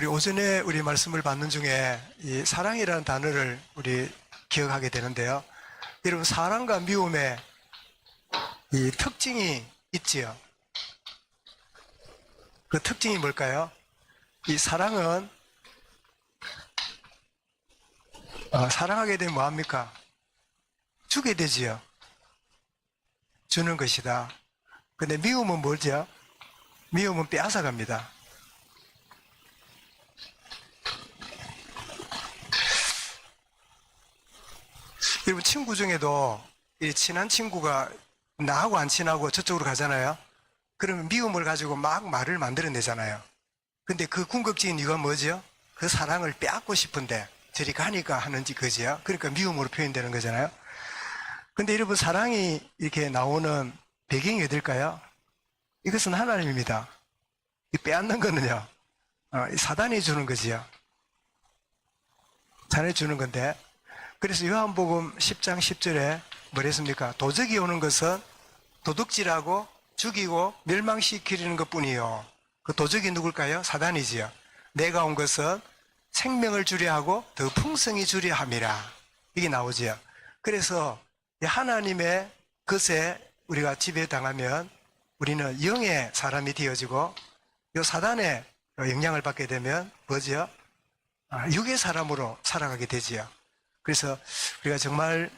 우리 오전에 우리 말씀을 받는 중에 이 사랑이라는 단어를 우리 기억하게 되는데요. 여러분, 사랑과 미움의 이 특징이 있지요. 그 특징이 뭘까요? 이 사랑은 사랑하게 되면 뭐합니까? 주게 되지요. 주는 것이다. 근데 미움은 뭐죠? 미움은 빼앗아갑니다. 여러분, 친구 중에도 이 친한 친구가 나하고 안 친하고 저쪽으로 가잖아요. 그러면 미움을 가지고 막 말을 만들어내잖아요. 근데 그 궁극적인 이유가 뭐죠? 그 사랑을 빼앗고 싶은데 저리 가니까 하는지 그지요? 그러니까 미움으로 표현되는 거잖아요. 근데 여러분, 사랑이 이렇게 나오는 배경이 어딜까요? 이것은 하나님입니다. 이 빼앗는 거는요, 사단이 주는 거지요. 자네 주는 건데. 그래서 요한복음 10장 10절에 뭐랬습니까? 도적이 오는 것은 도둑질하고 죽이고 멸망시키려는 것뿐이요. 그 도적이 누굴까요? 사단이지요. 내가 온 것은 생명을 주려 하고 더 풍성히 주려 함이라. 이게 나오지요. 그래서 하나님의 것에 우리가 지배당하면 우리는 영의 사람이 되어지고, 요 사단의 영향을 받게 되면 뭐지요? 육의 사람으로 살아가게 되지요. 그래서 우리가 정말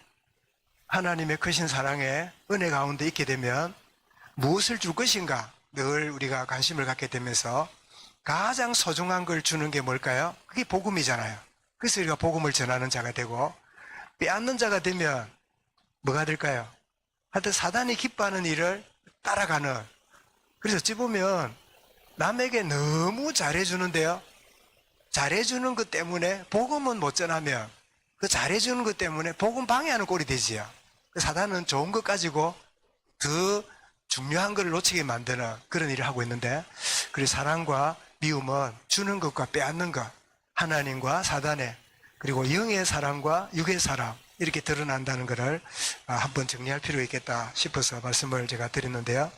하나님의 크신 사랑에 은혜 가운데 있게 되면 무엇을 줄 것인가 늘 우리가 관심을 갖게 되면서 가장 소중한 걸 주는 게 뭘까요? 그게 복음이잖아요. 그래서 우리가 복음을 전하는 자가 되고, 빼앗는 자가 되면 뭐가 될까요? 하여튼 사단이 기뻐하는 일을 따라가는. 그래서 어찌 보면 남에게 너무 잘해주는데요, 잘해주는 것 때문에 복음은 못 전하면 그 잘해주는 것 때문에 복음 방해하는 꼴이 되지요. 사단은 좋은 것 가지고 더 중요한 것을 놓치게 만드는 그런 일을 하고 있는데, 그래서 사랑과 미움은 주는 것과 빼앗는 것, 하나님과 사단의, 그리고 영의 사랑과 육의 사랑, 이렇게 드러난다는 것을 한번 정리할 필요가 있겠다 싶어서 말씀을 제가 드렸는데요.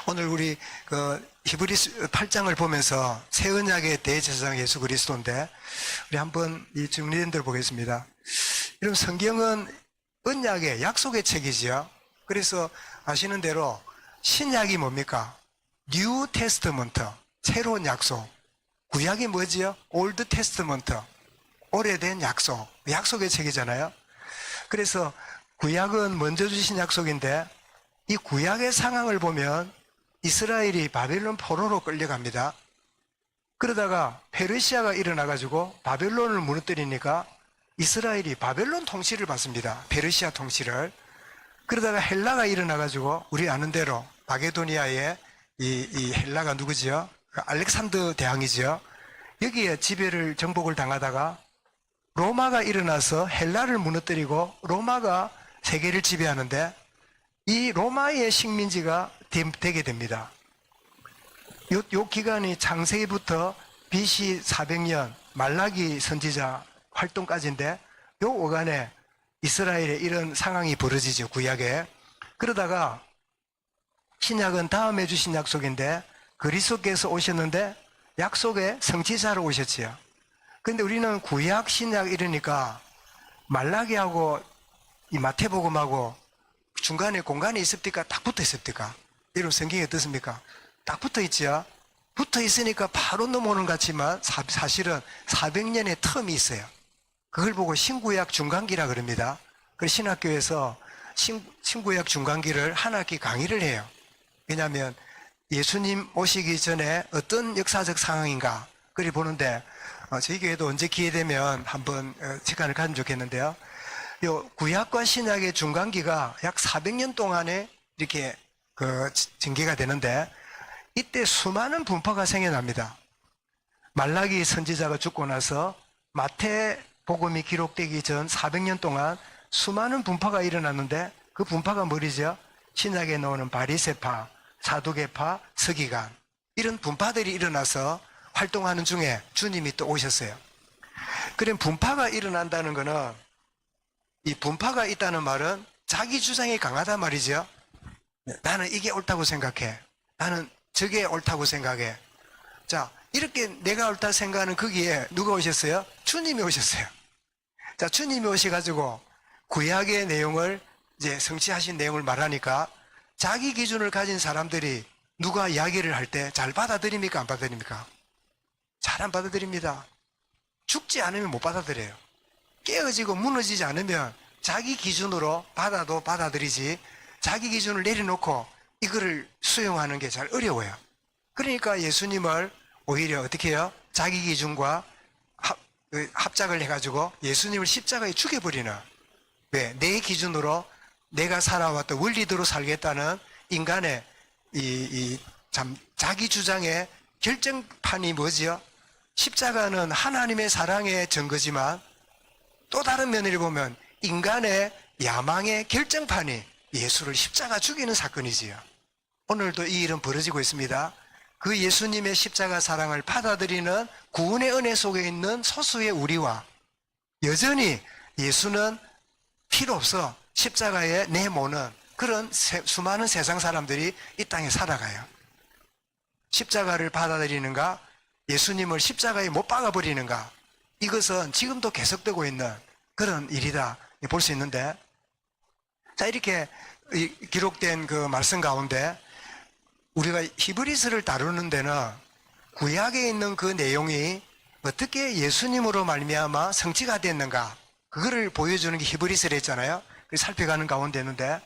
오늘 우리 히브리서 8장을 보면서 새 언약의 대제사장 예수 그리스도인데, 우리 한번 이 정리된 대로 보겠습니다. 여러분, 성경은 언약의 약속의 책이지요. 그래서 아시는 대로 신약이 뭡니까? 뉴 테스트먼트, 새로운 약속. 구약이 뭐지요? 올드 테스트먼트, 오래된 약속, 약속의 책이잖아요. 그래서 구약은 먼저 주신 약속인데, 이 구약의 상황을 보면 이스라엘이 바벨론 포로로 끌려갑니다. 그러다가 페르시아가 일어나가지고 바벨론을 무너뜨리니까 이스라엘이 바벨론 통치를 받습니다. 페르시아 통치를. 그러다가 헬라가 일어나가지고 우리 아는 대로 마게도니아의 이 헬라가 누구지요? 알렉산더 대왕이지요. 여기에 지배를 정복을 당하다가 로마가 일어나서 헬라를 무너뜨리고 로마가 세계를 지배하는데, 이 로마의 식민지가 되게 됩니다. 요 기간이 창세기부터 BC 400년 말라기 선지자 활동까지인데, 요 오간에 이스라엘에 이런 상황이 벌어지죠, 구약에. 그러다가 신약은 다음에 주신 약속인데, 그리스도께서 오셨는데 약속의 성취자로 오셨지요. 근데 우리는 구약, 신약 이러니까 말라기하고 이 마태복음하고 중간에 공간이 있습니까? 딱 붙어 있습니까? 여러분, 성경이 어떻습니까? 딱 붙어 있지요? 붙어 있으니까 바로 넘어오는 것 같지만 사실은 400년의 텀이 있어요. 그걸 보고 신구약 중간기라 그럽니다. 그래서 신학교에서 신구약 중간기를 한 학기 강의를 해요. 왜냐하면 예수님 오시기 전에 어떤 역사적 상황인가 그리 보는데, 저희 교회도 언제 기회 되면 한번 시간을 가지면 좋겠는데요. 요 구약과 신약의 중간기가 약 400년 동안에 이렇게 전개가 되는데, 이때 수많은 분파가 생겨납니다. 말라기 선지자가 죽고 나서 마태복음이 기록되기 전 400년 동안 수많은 분파가 일어났는데, 그 분파가 뭐리죠? 신약에 나오는 바리새파, 사두개파, 서기관, 이런 분파들이 일어나서 활동하는 중에 주님이 또 오셨어요. 그럼 분파가 일어난다는 것은, 이 분파가 있다는 말은 자기 주장이 강하단 말이죠. 나는 이게 옳다고 생각해. 나는 저게 옳다고 생각해. 자, 이렇게 내가 옳다 생각하는 거기에 누가 오셨어요? 주님이 오셨어요. 자, 주님이 오셔가지고 구약의 내용을 이제 성취하신 내용을 말하니까 자기 기준을 가진 사람들이 누가 이야기를 할 때 잘 받아들입니까? 안 받아들입니까? 잘 안 받아들입니다. 죽지 않으면 못 받아들여요. 깨어지고 무너지지 않으면 자기 기준으로 받아도 받아들이지 자기 기준을 내려놓고 이거를 수용하는 게 잘 어려워요. 그러니까 예수님을 오히려 어떻게 해요? 자기 기준과 합작을 해가지고 예수님을 십자가에 죽여버리는, 왜? 내 기준으로 내가 살아왔던 원리대로 살겠다는 인간의 참 자기 주장의 결정판이 뭐지요? 십자가는 하나님의 사랑의 증거지만 또 다른 면을 보면 인간의 야망의 결정판이 예수를 십자가 죽이는 사건이지요. 오늘도 이 일은 벌어지고 있습니다. 그 예수님의 십자가 사랑을 받아들이는 구원의 은혜 속에 있는 소수의 우리와 여전히 예수는 필요 없어 십자가에 내모는 그런 수많은 세상 사람들이 이 땅에 살아가요. 십자가를 받아들이는가, 예수님을 십자가에 못 박아버리는가, 이것은 지금도 계속되고 있는 그런 일이다 볼 수 있는데, 자, 이렇게 기록된 그 말씀 가운데 우리가 히브리서를 다루는 데는 구약에 있는 그 내용이 어떻게 예수님으로 말미암아 성취가 됐는가, 그거를 보여주는 게 히브리서를 했잖아요. 그래서 살펴가는 가운데 있는데,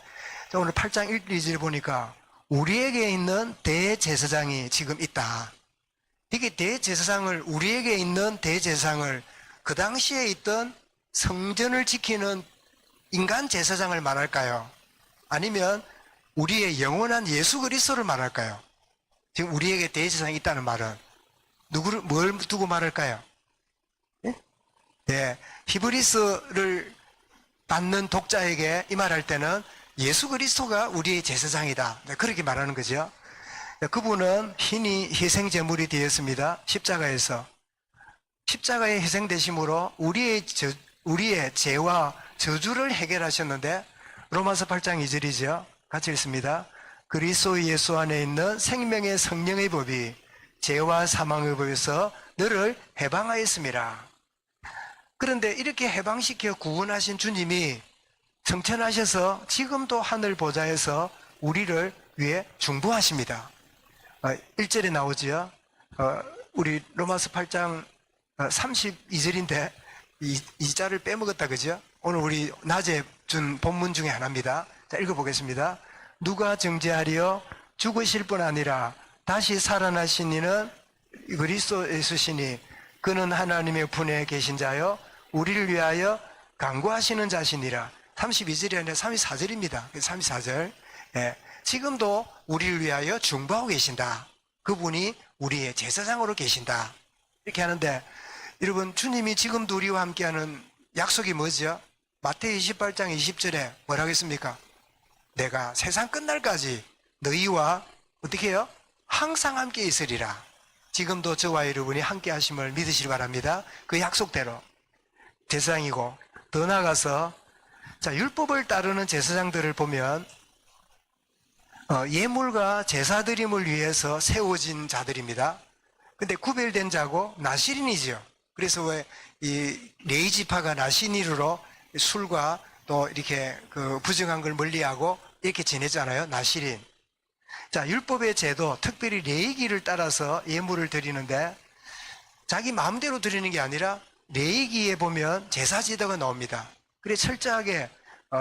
오늘 8장 1, 2절 보니까 우리에게 있는 대제사장이 지금 있다. 이게 대제사장을, 우리에게 있는 대제사장을 그 당시에 있던 성전을 지키는 인간 제사장을 말할까요? 아니면 우리의 영원한 예수 그리스도를 말할까요? 지금 우리에게 대제사장이 있다는 말은 뭘 두고 말할까요? 예, 히브리서를 받는 독자에게 이 말할 때는 예수 그리스도가 우리의 제사장이다, 그렇게 말하는 거죠. 그분은 hin히 희생제물이 되었습니다. 십자가에서 십자가의 희생되심으로 우리의 죄와 저주를 해결하셨는데, 로마서 8장 2절이죠. 같이 읽습니다. 그리스도 예수 안에 있는 생명의 성령의 법이 죄와 사망의 법에서 너를 해방하였습니다. 그런데 이렇게 해방시켜 구원하신 주님이 성천하셔서 지금도 하늘 보좌에서 우리를 위해 중보하십니다. 1절에 나오지요. 우리 로마서 8장 32절인데 이 자를 빼먹었다, 그죠? 오늘 우리 낮에 준 본문 중에 하나입니다. 자, 읽어보겠습니다. 누가 정죄하리요? 죽으실 뿐 아니라 다시 살아나신 이는 그리스도 예수시니 그는 하나님의 분에 계신 자요 우리를 위하여 간구하시는 자시니라. 32절이 아니라 34절입니다. 34절. 예, 지금도 우리를 위하여 중보하고 계신다. 그분이 우리의 제사장으로 계신다. 이렇게 하는데, 여러분, 주님이 지금도 우리와 함께하는 약속이 뭐죠? 마태복음 28장 20절에 뭐라고 했습니까? 내가 세상 끝날까지 너희와 어떻게 해요? 항상 함께 있으리라. 지금도 저와 여러분이 함께 하심을 믿으시기 바랍니다. 그 약속대로 제사장이고, 더 나아가서 자, 율법을 따르는 제사장들을 보면 예물과 제사드림을 위해서 세워진 자들입니다. 근데 구별된 자고 나시린이지요. 그래서 왜 이 레위지파가 나시린으로 술과 또 이렇게 그 부정한 걸 멀리하고 이렇게 지내잖아요. 나시린. 자, 율법의 제도, 특별히 레위기를 따라서 예물을 드리는데, 자기 마음대로 드리는 게 아니라 레위기에 보면 제사제도가 나옵니다. 그래 철저하게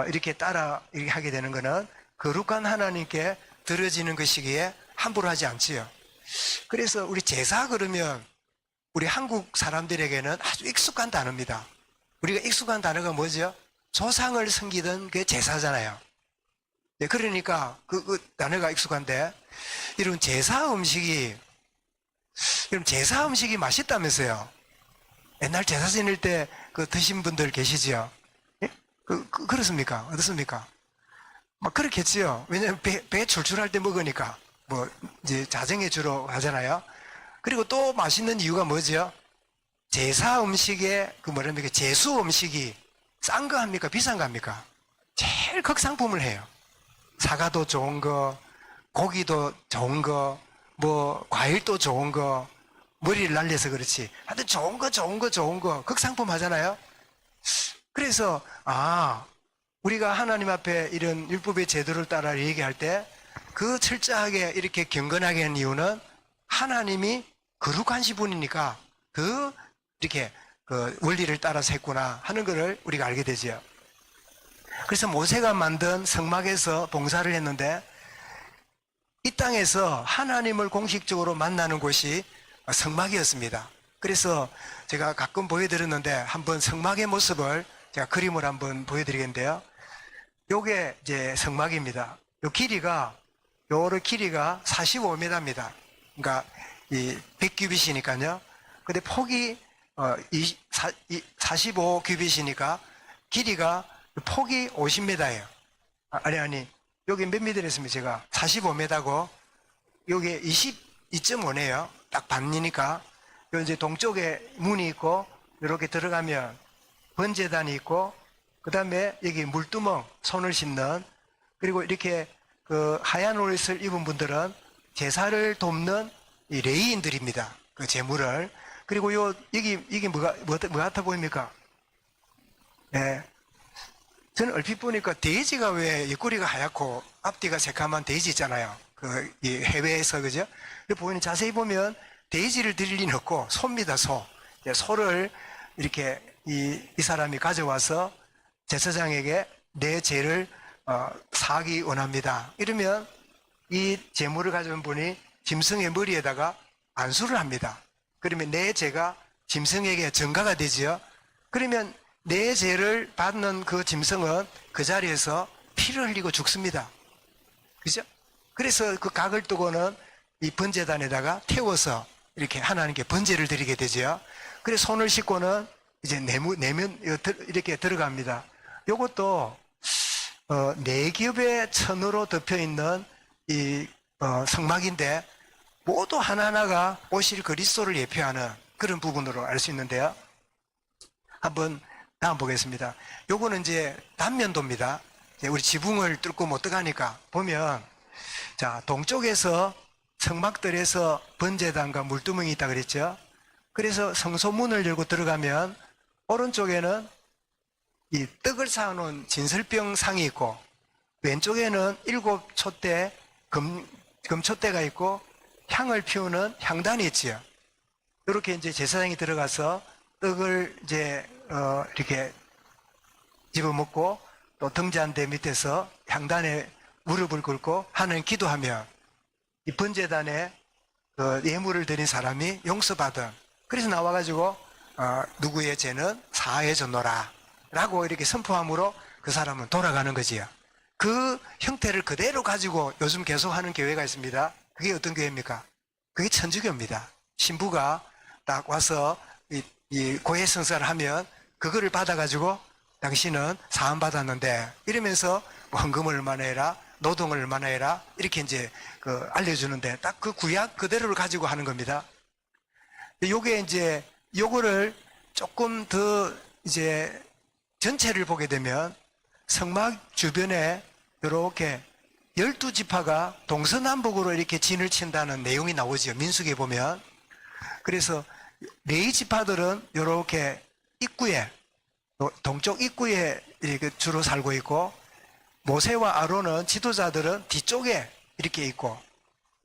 이렇게 따라 이렇게 하게 되는 것은 거룩한 하나님께 드려지는 것이기에 함부로 하지 않지요. 그래서 우리 제사 그러면 우리 한국 사람들에게는 아주 익숙한 단어입니다. 우리가 익숙한 단어가 뭐죠? 조상을 섬기던 그 제사잖아요. 네, 그러니까 그 단어가 익숙한데, 여러분 제사 음식이 맛있다면서요? 옛날 제사 지낼 때 그 드신 분들 계시지요? 예? 그렇습니까? 어떻습니까? 막 그렇겠지요. 왜냐면 배 출출할 때 먹으니까. 뭐 이제 자정에 주로 하잖아요. 그리고 또 맛있는 이유가 뭐죠? 제사 음식에 그 뭐랍니까? 제수 음식이 싼 거 합니까? 비싼 거 합니까? 제일 극상품을 해요. 사과도 좋은 거, 고기도 좋은 거, 뭐 과일도 좋은 거, 머리를 날려서 그렇지. 하여튼 좋은 거, 극상품 하잖아요. 그래서, 우리가 하나님 앞에 이런 율법의 제도를 따라 얘기할 때 그 철저하게 이렇게 경건하게 하는 이유는 하나님이 거룩하신 분이니까 이렇게 그 원리를 따라서 했구나 하는 것을 우리가 알게 되죠. 그래서 모세가 만든 성막에서 봉사를 했는데 이 땅에서 하나님을 공식적으로 만나는 곳이 성막이었습니다. 그래서 제가 가끔 보여드렸는데 한번 성막의 모습을 제가 그림을 한번 보여드리겠는데요. 요게 이제 성막입니다. 요 길이가 45m입니다. 그러니까 이 100규빗이니까요. 근데 폭이 45규빗이니까 길이가 폭이 50m예요. 아니 여기 몇 미터 했습니까? 제가 45m고 여기 22.5네요. 딱 반이니까. 요 이제 동쪽에 문이 있고 이렇게 들어가면 번제단이 있고 그 다음에 여기 물두멍 손을 씻는 그리고 이렇게 그 하얀 옷을 입은 분들은 제사를 돕는 이 레위인들입니다. 그 제물을. 그리고 이게 뭐 같아 보입니까? 예. 저는 얼핏 보니까 돼지가 왜 옆구리가 하얗고 앞뒤가 새카만 돼지 있잖아요. 이 해외에서, 그죠? 보면 자세히 보면 돼지를 드릴 리는 없고 소입니다, 소. 소를 이렇게 이 사람이 가져와서 제사장에게 내 죄를 사하기 원합니다. 이러면 이 제물을 가져온 분이 짐승의 머리에다가 안수를 합니다. 그러면 내 죄가 짐승에게 전가가 되지요. 그러면 내 죄를 받는 그 짐승은 그 자리에서 피를 흘리고 죽습니다. 그죠? 그래서 그 각을 두고는 이 번제단에다가 태워서 이렇게 하나님께 번제를 드리게 되지요. 그래서 손을 씻고는 이제 내면 이렇게 들어갑니다. 요것도 네 겹의 천으로 덮여 있는 이 성막인데 모두 하나하나가 오실 그리스도를 예표하는 그런 부분으로 알 수 있는데요. 한번 다음 보겠습니다. 요거는 이제 단면도입니다. 우리 지붕을 뚫고 못 들어가니까 보면 자, 동쪽에서 성막들에서 번제단과 물두멍이 있다 그랬죠. 그래서 성소문을 열고 들어가면 오른쪽에는 이 떡을 쌓아놓은 진설병 상이 있고 왼쪽에는 7촛대 금촛대가 있고 향을 피우는 향단이 있지요. 이렇게 이제 제사장이 들어가서 떡을 이제 이렇게 집어먹고 또 등잔대 밑에서 향단에 무릎을 꿇고 하는 기도하며 이 번제단에 예물을 드린 사람이 용서받은, 그래서 나와가지고 누구의 죄는 사해졌노라 라고 이렇게 선포함으로 그 사람은 돌아가는 거지요. 그 형태를 그대로 가지고 요즘 계속 하는 교회가 있습니다. 그게 어떤 교회입니까? 그게 천주교입니다. 신부가 딱 와서 이 고해 성사를 하면 그거를 받아가지고 당신은 사함 받았는데 이러면서 뭐 헌금을 얼마나 해라, 노동을 얼마나 해라 이렇게 이제 알려주는데 딱 그 구약 그대로를 가지고 하는 겁니다. 요게 이제 요거를 조금 더 이제 전체를 보게 되면 성막 주변에 이렇게 12지파가 동서남북으로 이렇게 진을 친다는 내용이 나오죠. 민수기에 보면. 그래서 레위 지파들은 이렇게 입구에, 동쪽 입구에 이렇게 주로 살고 있고, 모세와 아론은 지도자들은 뒤쪽에 이렇게 있고,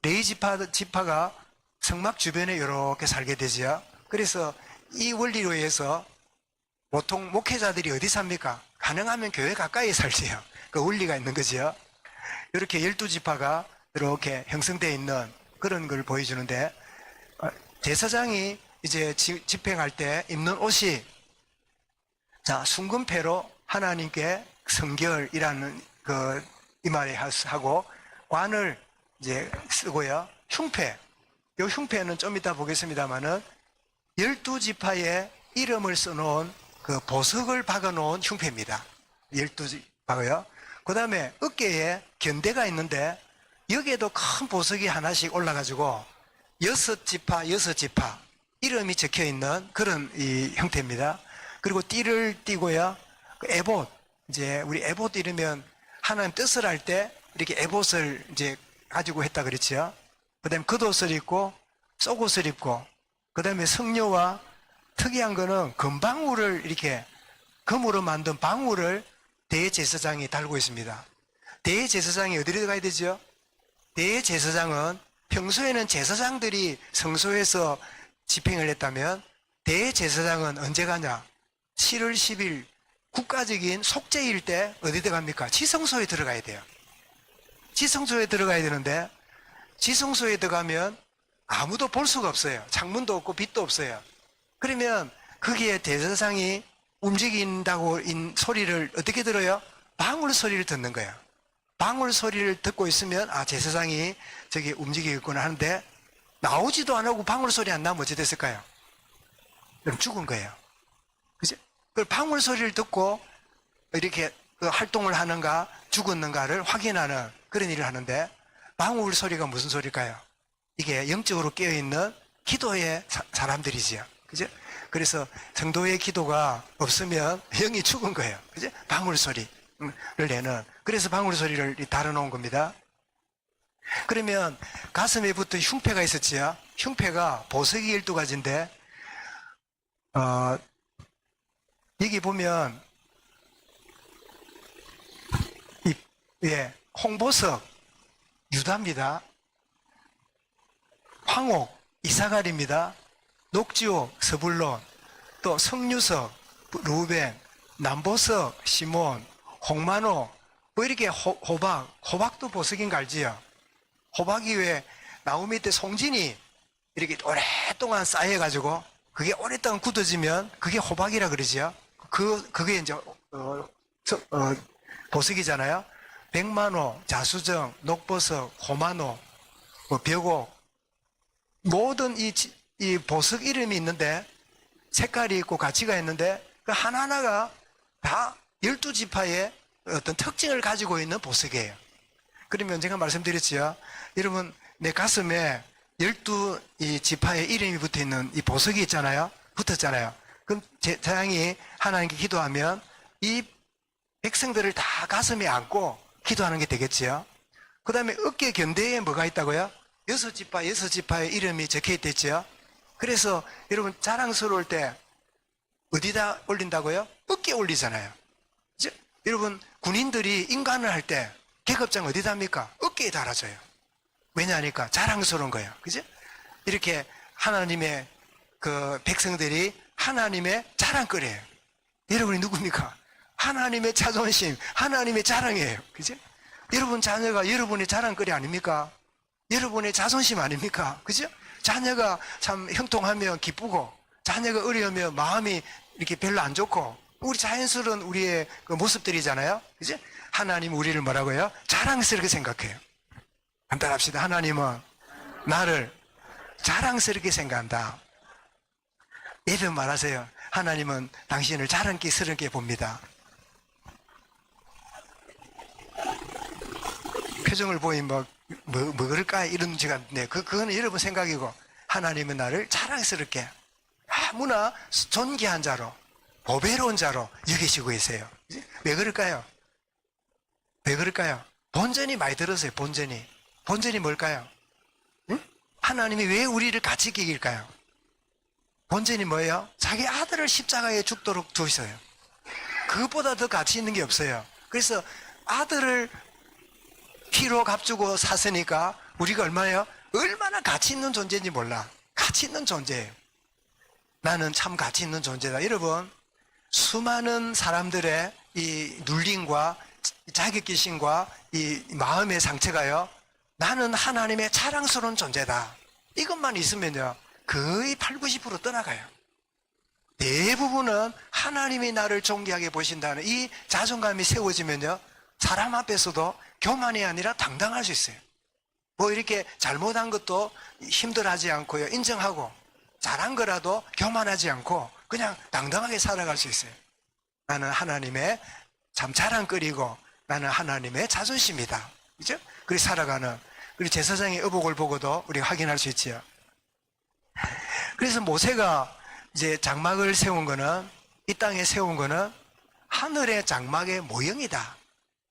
레위 지파가 성막 주변에 이렇게 살게 되죠. 그래서 이 원리로 해서 보통 목회자들이 어디 삽니까? 가능하면 교회 가까이에 살지요. 그 원리가 있는 거죠. 이렇게 12지파가 이렇게 형성되어 있는 그런 걸 보여주는데, 제사장이 이제 집행할 때 입는 옷이, 자, 순금패로 하나님께 성결이라는 이 말에 하고, 관을 이제 쓰고요. 흉패. 이 흉패는 좀 이따 보겠습니다만은 12지파의 이름을 써놓은 그 보석을 박아놓은 흉패입니다. 12지파고요. 그 다음에 어깨에 견대가 있는데 여기에도 큰 보석이 하나씩 올라가지고 6지파 이름이 적혀 있는 그런 이 형태입니다. 그리고 띠를 띠고요. 에봇, 이제 우리 에봇 이러면 하나님 뜻을 할 때 이렇게 에봇을 이제 가지고 했다 그랬죠. 그 다음에 겉옷을 입고 속옷을 입고 그 다음에 성녀와 특이한 거는 금방울을 이렇게 금으로 만든 방울을 대제사장이 달고 있습니다. 대제사장이 어디로 가야 되죠? 대제사장은 평소에는 제사장들이 성소에서 집행을 했다면 대제사장은 언제 가냐? 7월 10일 국가적인 속죄일 때 어디 들어갑니까? 지성소에 들어가야 돼요. 지성소에 들어가야 되는데 지성소에 들어가면 아무도 볼 수가 없어요. 창문도 없고 빛도 없어요. 그러면 거기에 대제사장이 움직인다고 소리를 어떻게 들어요? 방울 소리를 듣는 거예요. 방울 소리를 듣고 있으면 제사장이 저기 움직이겠구나 하는데 나오지도 안 하고 방울 소리 안 나면 어찌 됐을까요? 그럼 죽은 거예요. 그죠? 그 방울 소리를 듣고 이렇게 그 활동을 하는가 죽었는가를 확인하는 그런 일을 하는데 방울 소리가 무슨 소리일까요? 이게 영적으로 깨어있는 기도의 사람들이지요. 그죠? 그래서 성도의 기도가 없으면 영이 죽은 거예요. 그죠? 방울 소리를 내는. 그래서 방울 소리를 달아놓은 겁니다. 그러면 가슴에 붙은 흉패가 있었지요. 흉패가 보석이 12가지인데, 여기 보면, 홍보석, 유다입니다. 황옥, 이사갈입니다. 녹지옥, 스불론, 또 성유석, 루벤, 남보석, 시몬, 홍만호, 뭐 이렇게 호박도 보석인 거 알지요? 호박이 왜 나무 밑에 송진이 이렇게 오랫동안 쌓여가지고 그게 오랫동안 굳어지면 그게 호박이라 그러지요? 그게 이제, 보석이잖아요? 백만호, 자수정, 녹보석, 호만호, 벽옥, 모든 이 보석 이름이 있는데 색깔이 있고 가치가 있는데 그 하나하나가 다 12지파의 어떤 특징을 가지고 있는 보석이에요. 그러면 제가 말씀드렸지요. 여러분, 내 가슴에 12지파의 이름이 붙어 있는 이 보석이 있잖아요. 붙었잖아요. 그럼 제사장이 하나님께 기도하면 이 백성들을 다 가슴에 안고 기도하는 게 되겠지요. 그 다음에 어깨 견대에 뭐가 있다고요? 6지파의 이름이 적혀 있댔지요. 그래서 여러분 자랑스러울 때 어디다 올린다고요? 어깨에 올리잖아요. 그죠? 여러분 군인들이 인간을 할 때 계급장 어디다 합니까? 어깨에 달아줘요. 왜냐하니까 자랑스러운 거예요. 그죠? 이렇게 하나님의 그 백성들이 하나님의 자랑거리예요. 여러분이 누굽니까? 하나님의 자존심, 하나님의 자랑이에요. 그죠? 여러분 자녀가 여러분의 자랑거리 아닙니까? 여러분의 자존심 아닙니까? 그죠? 자녀가 참 형통하면 기쁘고, 자녀가 어려우면 마음이 이렇게 별로 안 좋고, 우리 자연스러운 우리의 그 모습들이잖아요. 그죠? 하나님 우리를 뭐라고요? 자랑스럽게 생각해요. 간단합시다. 하나님은 나를 자랑스럽게 생각한다. 예를 말하세요. 하나님은 당신을 자랑스럽게 봅니다. 표정을 보이면 뭐 그럴까? 이런 지가 있는데, 그거는 여러분 생각이고, 하나님은 나를 자랑스럽게, 아무나 존귀한 자로, 보배로운 자로 여기시고 계세요. 왜 그럴까요? 왜 그럴까요? 본전이 많이 들었어요, 본전이. 본전이 뭘까요? 응? 하나님이 왜 우리를 같이 끼길까요? 본전이 뭐예요? 자기 아들을 십자가에 죽도록 두셨어요. 그것보다 더 가치 있는 게 없어요. 그래서 아들을 피로 값주고 샀으니까 우리가 얼마예요? 얼마나 가치 있는 존재인지 몰라. 가치 있는 존재예요. 나는 참 가치 있는 존재다. 여러분, 수많은 사람들의 이 눌림과 자격지심과 이 마음의 상처가요, 나는 하나님의 자랑스러운 존재다. 이것만 있으면요, 거의 80, 90% 떠나가요. 대부분은 하나님이 나를 존귀하게 보신다는 이 자존감이 세워지면요, 사람 앞에서도 교만이 아니라 당당할 수 있어요. 뭐 이렇게 잘못한 것도 힘들어하지 않고요, 인정하고, 잘한 거라도 교만하지 않고 그냥 당당하게 살아갈 수 있어요. 나는 하나님의 참 자랑거리고 나는 하나님의 자존심이다. 그죠? 그렇게 살아가는, 우리 제사장의 의복을 보고도 우리가 확인할 수 있지요. 그래서 모세가 이제 장막을 세운 거는, 이 땅에 세운 거는 하늘의 장막의 모형이다.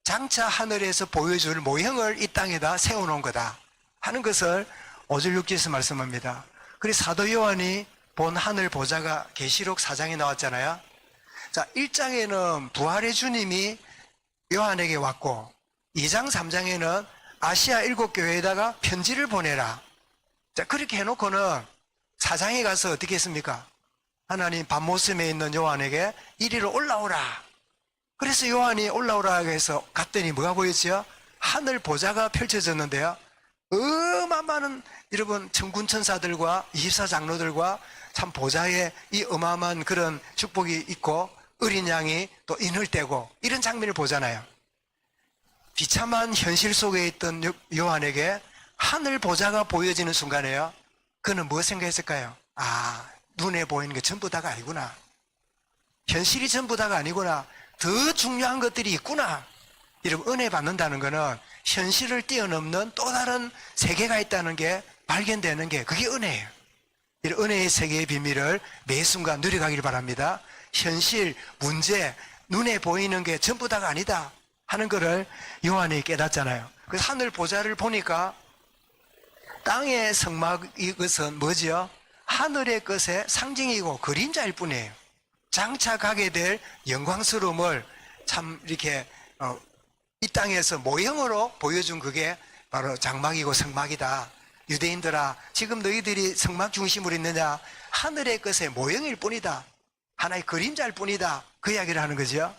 장차 하늘에서 보여줄 모형을 이 땅에다 세워놓은 거다 하는 것을 5절 6절에서 말씀합니다. 그래서 사도 요한이 본 하늘 보좌가 계시록 4장에 나왔잖아요. 자, 1장에는 부활의 주님이 요한에게 왔고 2장 3장에는 아시아 7교회에다가 편지를 보내라. 자, 그렇게 해놓고는 4장에 가서 어떻게 했습니까? 하나님 밤모섬에 있는 요한에게 이리로 올라오라. 그래서 요한이 올라오라 해서 갔더니 뭐가 보였죠? 하늘 보좌가 펼쳐졌는데요. 어마어마한 여러분 천군 천사들과 24장로들과 참 보좌에 이 어마어마한 그런 축복이 있고 어린 양이 또 인을 떼고 이런 장면을 보잖아요. 비참한 현실 속에 있던 요한에게 하늘 보좌가 보여지는 순간에요. 그는 뭐 생각했을까요? 아, 눈에 보이는 게 전부 다가 아니구나. 현실이 전부 다가 아니구나. 더 중요한 것들이 있구나. 여러분, 은혜 받는다는 것은 현실을 뛰어넘는 또 다른 세계가 있다는 게 발견되는 게 그게 은혜예요. 이런 은혜의 세계의 비밀을 매 순간 누려가길 바랍니다. 현실, 문제, 눈에 보이는 게 전부 다가 아니다 하는 것을 요한이 깨닫잖아요. 그래서 하늘 보좌를 보니까 땅의 성막 이것은 뭐지요? 하늘의 것의 상징이고 그림자일 뿐이에요. 장차 가게 될 영광스러움을 참 이렇게 이 땅에서 모형으로 보여준 그게 바로 장막이고 성막이다. 유대인들아, 지금 너희들이 성막 중심으로 있느냐? 하늘의 것의 모형일 뿐이다. 하나의 그림자일 뿐이다. 그 이야기를 하는 거죠.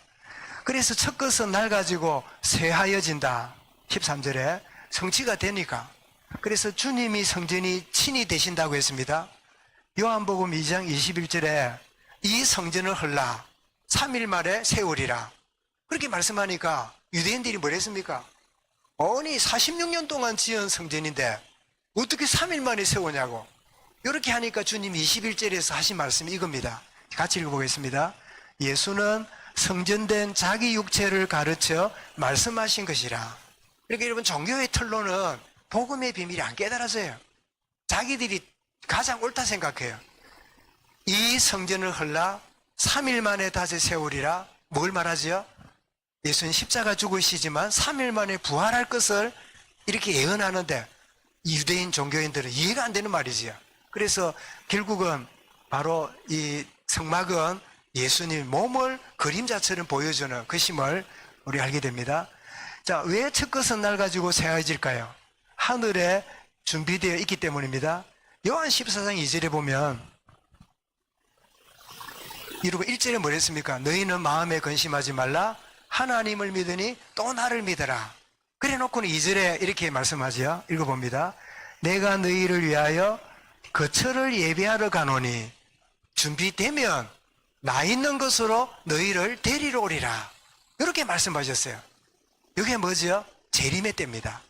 그래서 첫 것은 낡아지고 쇠하여진다. 13절에 성취가 되니까. 그래서 주님이 성전이 친히 되신다고 했습니다. 요한복음 2장 21절에 이 성전을 헐라 3일 만에 세우리라. 그렇게 말씀하니까 유대인들이 뭘 했습니까? 아니 46년 동안 지은 성전인데 어떻게 3일 만에 세우냐고. 이렇게 하니까 주님 21절에서 하신 말씀이 이겁니다. 같이 읽어보겠습니다. 예수는 성전된 자기 육체를 가르쳐 말씀하신 것이라. 그러니까 여러분, 종교의 틀로는 복음의 비밀이 안 깨달아져요. 자기들이 가장 옳다 생각해요. 이 성전을 헐라 3일 만에 다시 세우리라. 뭘 말하지요? 예수는 십자가 죽으시지만 3일 만에 부활할 것을 이렇게 예언하는데 유대인 종교인들은 이해가 안 되는 말이지요. 그래서 결국은 바로 이 성막은 예수님 몸을 그림자처럼 보여주는 것임을 우리 알게 됩니다. 자, 왜 첫 것은 낡아지고 새하얘질까요? 하늘에 준비되어 있기 때문입니다. 요한 14장 2절에 보면 이러고 1절에 뭐 했습니까? 너희는 마음에 근심하지 말라. 하나님을 믿으니 또 나를 믿어라. 그래 놓고는 2절에 이렇게 말씀하지요. 읽어봅니다. 내가 너희를 위하여 거처를 예비하러 가노니 준비되면 나 있는 것으로 너희를 데리러 오리라. 이렇게 말씀하셨어요. 이게 뭐죠? 재림의 때입니다.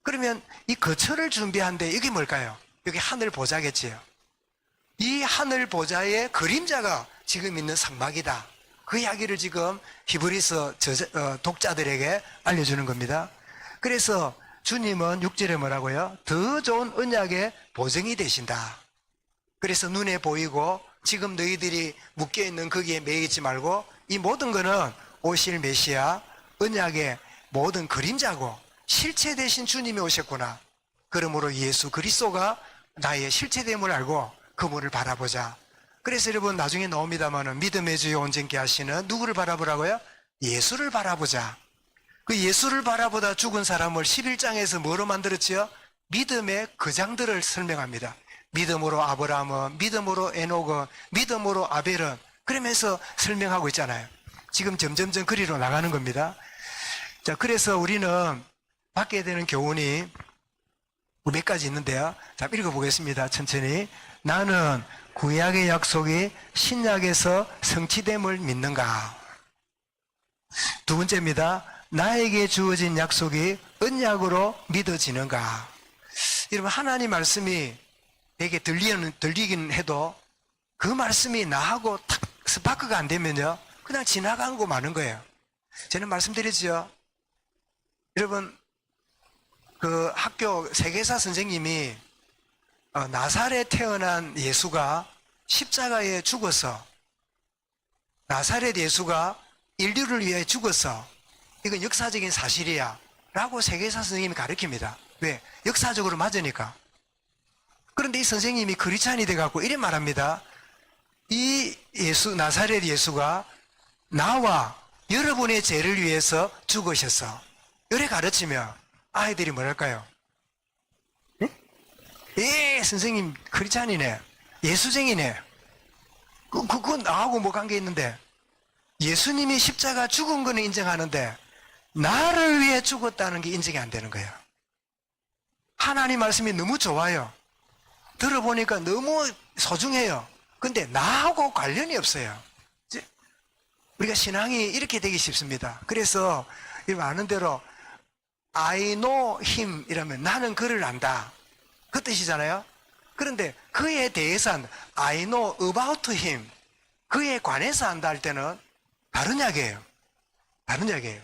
그러면 이 거처를 준비한데 이게 뭘까요? 여기 하늘 보좌겠지요. 이 하늘 보좌의 그림자가 지금 있는 성막이다. 그 이야기를 지금 히브리서 독자들에게 알려주는 겁니다. 그래서 주님은 6절에 뭐라고요? 더 좋은 언약의 보증이 되신다. 그래서 눈에 보이고 지금 너희들이 묶여있는 거기에 매이지 말고 이 모든 거는 오실 메시아 언약의 모든 그림자고 실체 되신 주님이 오셨구나. 그러므로 예수 그리스도가 나의 실체됨을 알고 그분을 바라보자. 그래서 여러분 나중에 나옵니다마는 믿음의 주여 온전케 하시는 누구를 바라보라고요? 예수를 바라보자. 그 예수를 바라보다 죽은 사람을 11장에서 뭐로 만들었지요? 믿음의 거장들을 설명합니다. 믿음으로 아브라함은, 믿음으로 에녹은, 믿음으로 아벨은, 그러면서 설명하고 있잖아요. 지금 점점점 그리로 나가는 겁니다. 자, 그래서 우리는 받게 되는 교훈이 몇 가지 있는데요. 자, 읽어보겠습니다. 천천히. 나는 구약의 약속이 신약에서 성취됨을 믿는가? 두 번째입니다. 나에게 주어진 약속이 언약으로 믿어지는가? 여러분, 하나님 말씀이 내게 들리긴 해도 그 말씀이 나하고 탁 스파크가 안 되면요, 그냥 지나가고 마는 거예요. 저는 말씀드렸죠. 여러분, 그 학교 세계사 선생님이 나사렛에 태어난 예수가 십자가에 죽어서, 나사렛 예수가 인류를 위해 죽어서 이건 역사적인 사실이야 라고 세계사 선생님이 가르칩니다. 왜? 역사적으로 맞으니까. 그런데 이 선생님이 크리스찬이 돼갖고 이래 말합니다. 이 예수, 나사렛 예수가 나와 여러분의 죄를 위해서 죽으셨어. 이래 가르치면 아이들이 뭐랄까요? 예, 선생님 크리스찬이네. 예수쟁이네. 그건 나하고 뭐 관계 있는데, 예수님이 십자가 죽은 거는 인정하는데 나를 위해 죽었다는 게 인정이 안 되는 거예요. 하나님 말씀이 너무 좋아요. 들어보니까 너무 소중해요. 근데 나하고 관련이 없어요. 우리가 신앙이 이렇게 되기 쉽습니다. 그래서 여러분 아는 대로 I know him 이라면 나는 그를 안다. 그 뜻이잖아요. 그런데 그에 대해서는 I know about him, 그에 관해서 안다 할 때는 다른 이야기예요. 다른 이야기예요.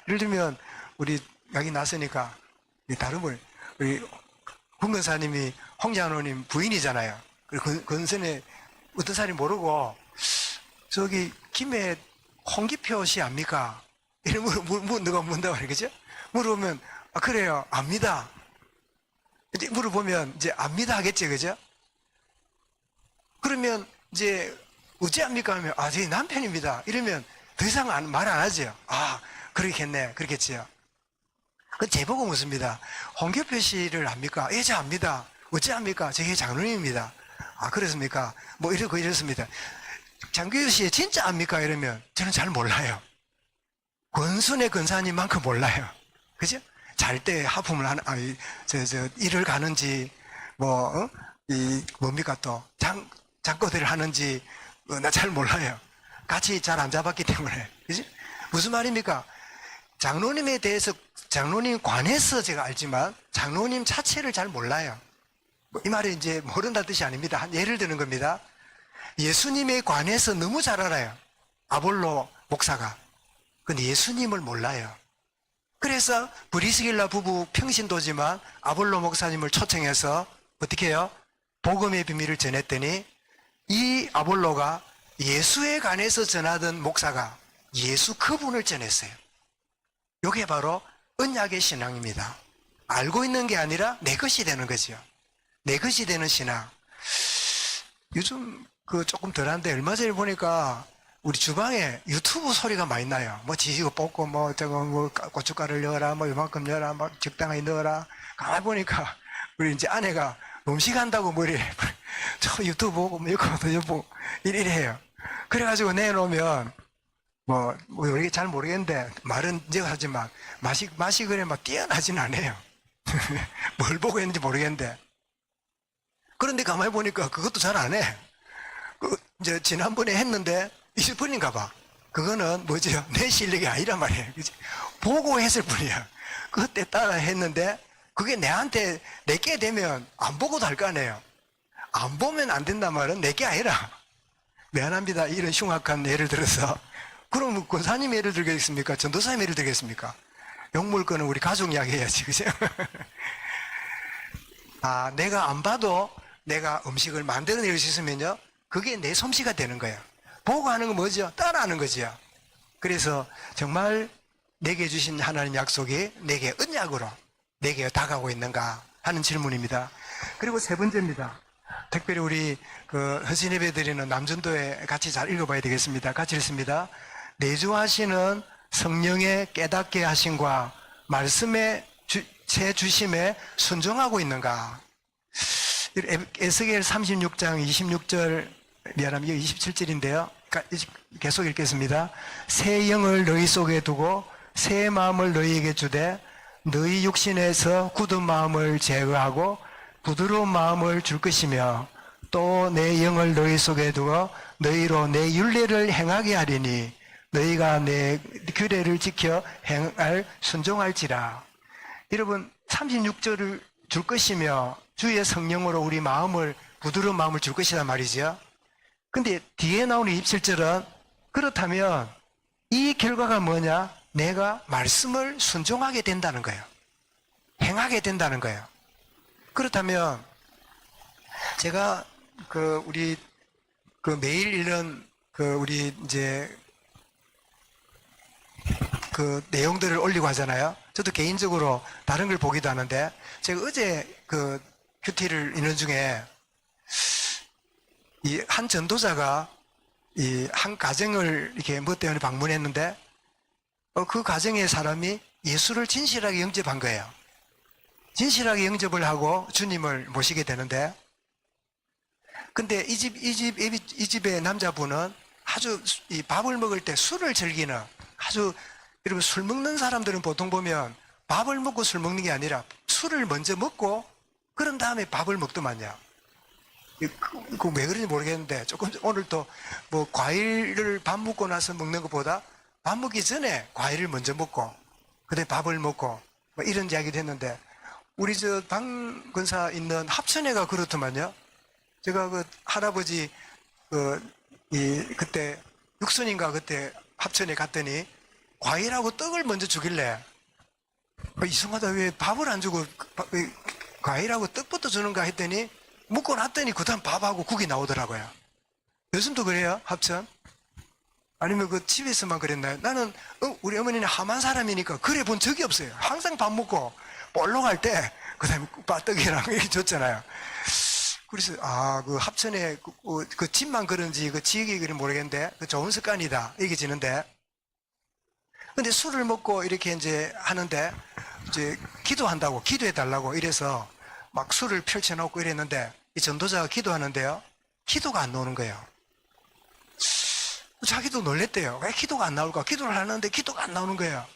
예를 들면 우리 여기 나서니까 다른 분, 우리 홍근사님이 홍장로님 부인이잖아요. 그리고 근선에 어떤 사람이 모르고 저기 김해 홍기표 씨 압니까? 이런 누가 문다고 하는 거죠? 물어보면 아, 그래요, 압니다. 이제 물어보면 이제 압니다 하겠지, 그죠? 그러면 이제 어찌 압니까 하면 아, 제 남편입니다. 이러면 더 이상 말 안 하죠. 아, 그러겠네, 그러겠지요. 그 제보고 묻습니다. 홍기표 씨를 압니까? 예, 저 압니다. 어찌 압니까? 저게 장로님입니다. 아, 그렇습니까? 뭐 이러고 이렇습니다. 장규 씨 진짜 압니까? 이러면 저는 잘 몰라요. 권순의 권사님만큼 몰라요. 그죠? 잘 때 하품을 하는, 일을 가는지, 뭡니까 또, 장거리를 하는지, 나 잘 몰라요. 같이 잘 안 잡았기 때문에. 그죠? 무슨 말입니까? 장로님에 대해서, 장로님 관해서 제가 알지만, 장로님 자체를 잘 몰라요. 이 말이 이제 모른다는 뜻이 아닙니다. 한 예를 드는 겁니다. 예수님에 관해서 너무 잘 알아요. 아볼로 목사가. 근데 예수님을 몰라요. 그래서 브리스길라 부부 평신도지만 아볼로 목사님을 초청해서 어떻게 해요? 복음의 비밀을 전했더니 이 아볼로가 예수에 관해서 전하던 목사가 예수 그분을 전했어요. 이게 바로 언약의 신앙입니다. 알고 있는 게 아니라 내 것이 되는 거죠. 내 것이 되는 신앙. 요즘 조금 덜한데 얼마 전에 보니까 우리 주방에 유튜브 소리가 많이 나요. 뭐 지지고 볶고 고춧가루를 넣어라, 요만큼 넣어라, 적당히 넣어라. 가만히 보니까 우리 이제 아내가 음식 한다고 저 유튜브 보고 이거 보고 이래 해요. 그래가지고 내놓으면 우리 잘 모르겠는데 말은 이제 하지만 맛이 그래 막 뛰어나진 않아요. 뭘 보고 했는지 모르겠는데. 그런데 가만히 보니까 그것도 잘 안 해. 이제 지난번에 했는데 20분인가 봐. 그거는 뭐지요? 내 실력이 아니란 말이에요. 그치? 보고 했을 뿐이야. 그때 따라 했는데 그게 내게 되면 안 보고도 할 거 아니에요. 안 보면 안 된단 말은 내게 아니라. 미안합니다. 이런 흉악한 예를 들어서. 그럼 권사님 예를 들겠습니까? 전도사님 예를 들겠습니까? 욕물거는 우리 가족 이야기 해야지. 그죠? 아, 내가 안 봐도 내가 음식을 만들어낼 수 있으면요. 그게 내 솜씨가 되는 거예요. 보고 하는 건 뭐죠? 따라하는 거죠. 그래서 정말 내게 주신 하나님 약속이 내게 언약으로 내게 다가오고 있는가 하는 질문입니다. 그리고 세 번째입니다. 특별히 우리 헌신 예배 드리는 남전도에 같이 잘 읽어봐야 되겠습니다. 같이 읽습니다. 내주하시는 성령의 깨닫게 하심과 말씀의 제 주심에 순종하고 있는가? 에스겔 36장 26절, 미안합니다. 27절인데요. 계속 읽겠습니다. 새 영을 너희 속에 두고 새 마음을 너희에게 주되 너희 육신에서 굳은 마음을 제거하고 부드러운 마음을 줄 것이며 또 내 영을 너희 속에 두고 너희로 내 율례를 행하게 하리니 너희가 내 규례를 지켜 행할 순종할지라. 여러분 36절을 줄 것이며 주의 성령으로 우리 마음을 부드러운 마음을 줄 것이란 말이죠. 근데 뒤에 나오는 27절은 그렇다면 이 결과가 뭐냐? 내가 말씀을 순종하게 된다는 거예요. 행하게 된다는 거예요. 그렇다면 제가 우리 매일 읽는 우리 이제 내용들을 올리고 하잖아요. 저도 개인적으로 다른 걸 보기도 하는데 제가 어제 큐티를 있는 중에 이 한 전도자가 이 한 가정을 이렇게 뭐 때문에 방문했는데 그 가정의 사람이 예수를 진실하게 영접한 거예요. 진실하게 영접을 하고 주님을 모시게 되는데, 근데 이 집의 남자분은 아주 이 밥을 먹을 때 술을 즐기는 아주, 여러분 술 먹는 사람들은 보통 보면 밥을 먹고 술 먹는 게 아니라 술을 먼저 먹고 그런 다음에 밥을 먹더만요. 그 왜 그런지 모르겠는데 조금 오늘 또 뭐 과일을 밥 먹고 나서 먹는 것보다 밥 먹기 전에 과일을 먼저 먹고 그다음에 밥을 먹고 뭐 이런 이야기도 했는데, 우리 저 방근사 있는 합천회가 그렇더만요. 제가 그 할아버지 그때 육순인가 그때 합천에 갔더니 과일하고 떡을 먼저 주길래 이상하다, 왜 밥을 안 주고 과일하고 떡부터 주는가 했더니 먹고 났더니 그 다음 밥하고 국이 나오더라고요. 요즘도 그래요? 합천? 아니면 그 집에서만 그랬나요? 나는 우리 어머니는 함한 사람이니까 그래 본 적이 없어요. 항상 밥 먹고 볼록할 때 그 다음에 떡이랑 이렇게 줬잖아요. 그래서 그 합천에 그 집만 그런지 그 지역이 그런지 모르겠는데 그 좋은 습관이다 이게 지는데, 근데 술을 먹고 이렇게 이제 하는데 이제 기도한다고 기도해 달라고 이래서 막 술을 펼쳐놓고 이랬는데 이 전도자가 기도하는데요, 기도가 안 나오는 거예요. 자기도 놀랬대요. 왜 기도가 안 나올까? 기도를 하는데 기도가 안 나오는 거예요.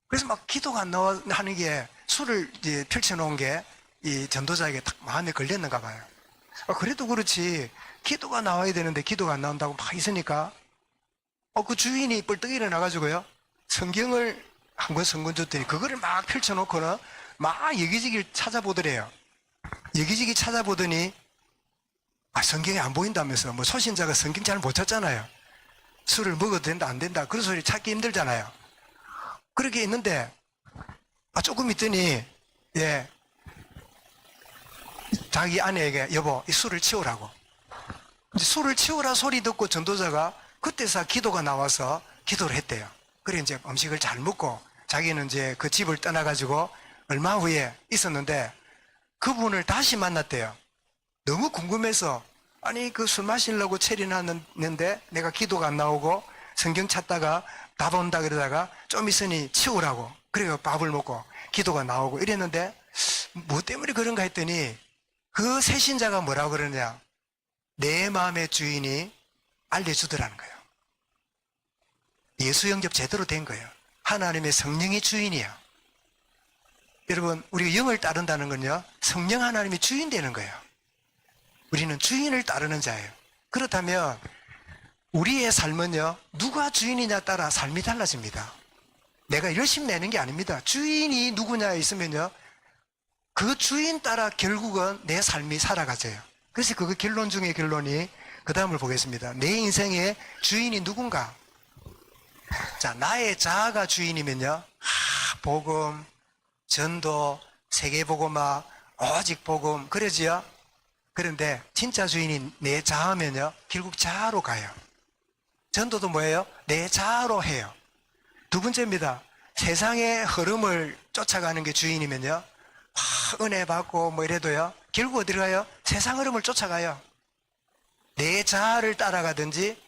그래서 막 기도가 안 나와 하는 게 술을 이제 펼쳐놓은 게 이 전도자에게 딱 마음에 걸렸는가 봐요. 그래도 그렇지 기도가 나와야 되는데 기도가 안 나온다고 막 있으니까 그 주인이 뻘떡 일어나가지고요, 성경을 한 권 성권 줬더니 그거를 막 펼쳐놓고는 막 여기저기 찾아보더래요. 여기저기 찾아보더니 성경이 안 보인다면서, 뭐 소신자가 성경 잘 못 찾잖아요. 술을 먹어도 된다 안 된다 그런 소리 찾기 힘들잖아요. 그렇게 있는데 조금 있더니 자기 아내에게 여보 이 술을 치우라고. 이제 술을 치우라 소리 듣고 전도자가 그때서 기도가 나와서 기도를 했대요. 그래 이제 음식을 잘 먹고 자기는 이제 그 집을 떠나가지고 얼마 후에 있었는데 그분을 다시 만났대요. 너무 궁금해서, 아니 그 술 마시려고 체리놨는데 내가 기도가 안 나오고 성경 찾다가 밥 온다 그러다가 좀 있으니 치우라고 그래요. 밥을 먹고 기도가 나오고 이랬는데 뭐 때문에 그런가 했더니 그 새신자가 뭐라고 그러냐, 내 마음의 주인이 알려주더라는 거예요. 예수 영접 제대로 된 거예요. 하나님의 성령이 주인이야. 여러분 우리가 영을 따른다는 건요, 성령 하나님이 주인 되는 거예요. 우리는 주인을 따르는 자예요. 그렇다면 우리의 삶은요, 누가 주인이냐 따라 삶이 달라집니다. 내가 열심히 내는 게 아닙니다. 주인이 누구냐에 있으면요, 그 주인 따라 결국은 내 삶이 살아가져요. 그래서 그 결론 중에 결론이 그 다음을 보겠습니다. 내 인생의 주인이 누군가? 자, 나의 자아가 주인이면요, 복음, 전도, 세계복음화, 오직 복음, 그러지요? 그런데 진짜 주인이 내 자아면요, 결국 자아로 가요. 전도도 뭐예요? 내 자아로 해요. 두 번째입니다. 세상의 흐름을 쫓아가는 게 주인이면요, 은혜 받고 뭐 이래도요, 결국 어디로 가요? 세상 흐름을 쫓아가요. 내 자아를 따라가든지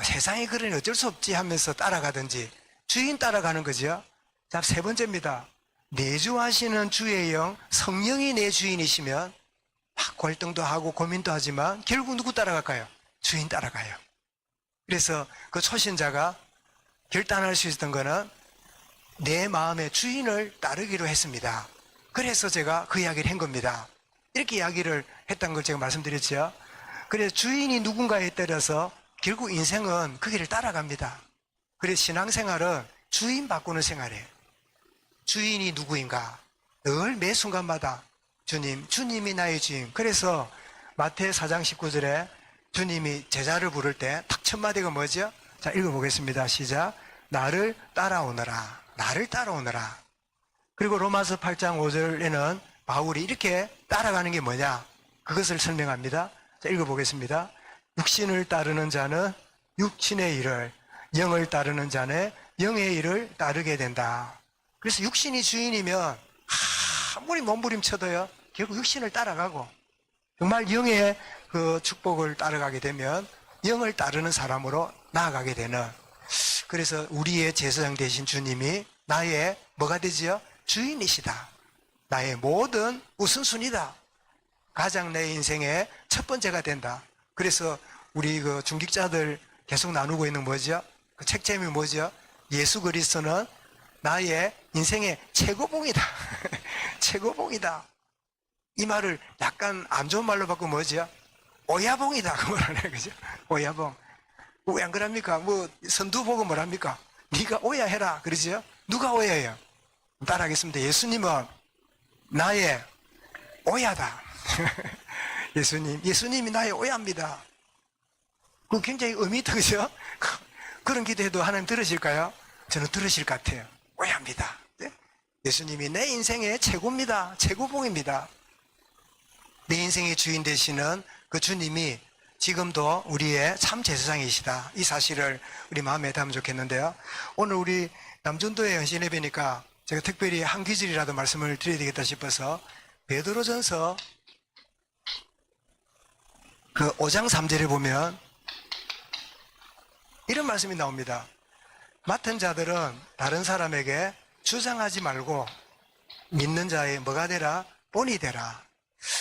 세상이 그러니 어쩔 수 없지 하면서 따라가든지 주인 따라가는 거죠. 자, 세 번째입니다. 내주하시는 주의 영, 성령이 내 주인이시면 막 골등도 하고 고민도 하지만 결국 누구 따라갈까요? 주인 따라가요. 그래서 그 초신자가 결단할 수 있었던 거는 내 마음의 주인을 따르기로 했습니다. 그래서 제가 그 이야기를 한 겁니다. 이렇게 이야기를 했던 걸 제가 말씀드렸죠. 그래서 주인이 누군가에 따라서 결국 인생은 그 길을 따라갑니다. 그래서 신앙생활은 주인 바꾸는 생활이에요. 주인이 누구인가? 늘 매 순간마다 주님이 나의 주인. 그래서 마태 4장 19절에 주님이 제자를 부를 때 딱 첫 마디가 뭐죠? 자, 읽어보겠습니다. 시작. 나를 따라오너라. 나를 따라오너라. 그리고 로마서 8장 5절에는 바울이 이렇게 따라가는 게 뭐냐? 그것을 설명합니다. 자, 읽어보겠습니다. 육신을 따르는 자는 육신의 일을, 영을 따르는 자는 영의 일을 따르게 된다. 그래서 육신이 주인이면 아무리 몸부림쳐도요, 결국 육신을 따라가고 정말 영의 그 축복을 따라가게 되면 영을 따르는 사람으로 나아가게 되는, 그래서 우리의 제사장 되신 주님이 나의 뭐가 되지요? 주인이시다. 나의 모든 우선순위다. 가장 내 인생의 첫 번째가 된다. 그래서 우리 그 중직자들 계속 나누고 있는 뭐죠? 그 책 제목이 뭐죠? 예수 그리스도는 나의 인생의 최고봉이다. 최고봉이다. 이 말을 약간 안 좋은 말로 바꾸면 뭐죠? 오야봉이다. 그 말하네, 그죠? 오야봉. 왜 안 그럽니까? 뭐, 선두 보고 뭐랍니까? 네가 오야해라. 그러죠? 누가 오야해요? 따라하겠습니다. 예수님은 나의 오야다. 예수님이 나의 오야입니다. 그 굉장히 의미 있다, 그죠? 그런 기도해도 하나님 들으실까요? 저는 들으실 것 같아요. 오야입니다. 네? 예수님이 내 인생의 최고입니다. 최고봉입니다. 내 인생의 주인 되시는 그 주님이 지금도 우리의 참 제사장이시다. 이 사실을 우리 마음에 담으면 좋겠는데요. 오늘 우리 남전도에 헌신해 뵈니까 제가 특별히 한 귀절이라도 말씀을 드려야 되겠다 싶어서 베드로전서 그 5장 3절에 보면 이런 말씀이 나옵니다. 맡은 자들은 다른 사람에게 주장하지 말고 믿는 자의 뭐가 되라? 본이 되라.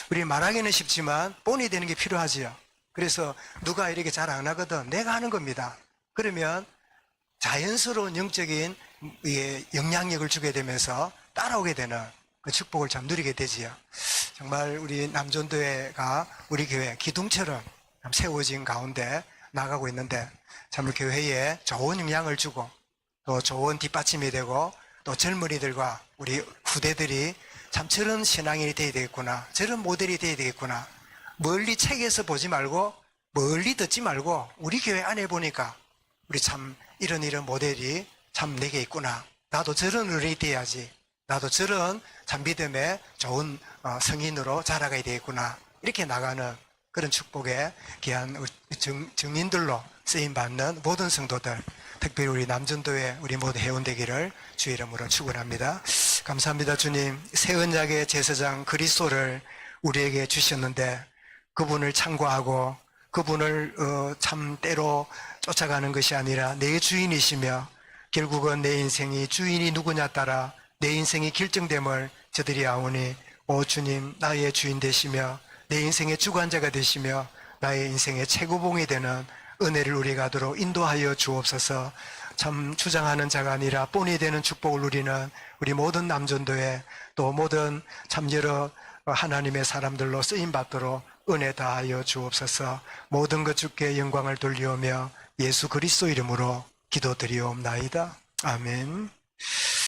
우리 말하기는 쉽지만 본이 되는 게 필요하지요. 그래서 누가 이렇게 잘 안 하거든 내가 하는 겁니다. 그러면 자연스러운 영적인 영향력을 주게 되면서 따라오게 되는 그 축복을 참 누리게 되지요. 정말 우리 남전도회가 우리 교회 기둥처럼 세워진 가운데 나가고 있는데 참 교회에 좋은 영향을 주고 또 좋은 뒷받침이 되고 또 젊은이들과 우리 후대들이 참 저런 신앙인이 되어야 되겠구나, 저런 모델이 되어야 되겠구나, 멀리 책에서 보지 말고 멀리 듣지 말고 우리 교회 안에 보니까 우리 참 이런 모델이 참 내게 있구나, 나도 저런 어른이 돼야지, 나도 저런 참 믿음의 좋은 성인으로 자라가야 되겠구나, 이렇게 나가는 그런 축복에 귀한 증인들로 쓰임받는 모든 성도들, 특별히 우리 남전도회 우리 모두 회원되기를 주의 이름으로 축원합니다. 감사합니다. 주님, 새 언약의 제사장 그리스도를 우리에게 주셨는데 그분을 참고하고 그분을 참 때로 쫓아가는 것이 아니라 내 주인이시며 결국은 내 인생이 주인이 누구냐 따라 내 인생이 결정됨을 저들이 아오니, 오 주님, 나의 주인 되시며 내 인생의 주관자가 되시며 나의 인생의 최고봉이 되는 은혜를 우리가 하도록 인도하여 주옵소서. 참 주장하는 자가 아니라 본이 되는 축복을 누리는 우리 모든 남전도에 또 모든 참 여러 하나님의 사람들로 쓰임받도록 은혜 다하여 주옵소서. 모든 것 주께 영광을 돌리오며 예수 그리스도 이름으로 기도드리옵나이다. 아멘.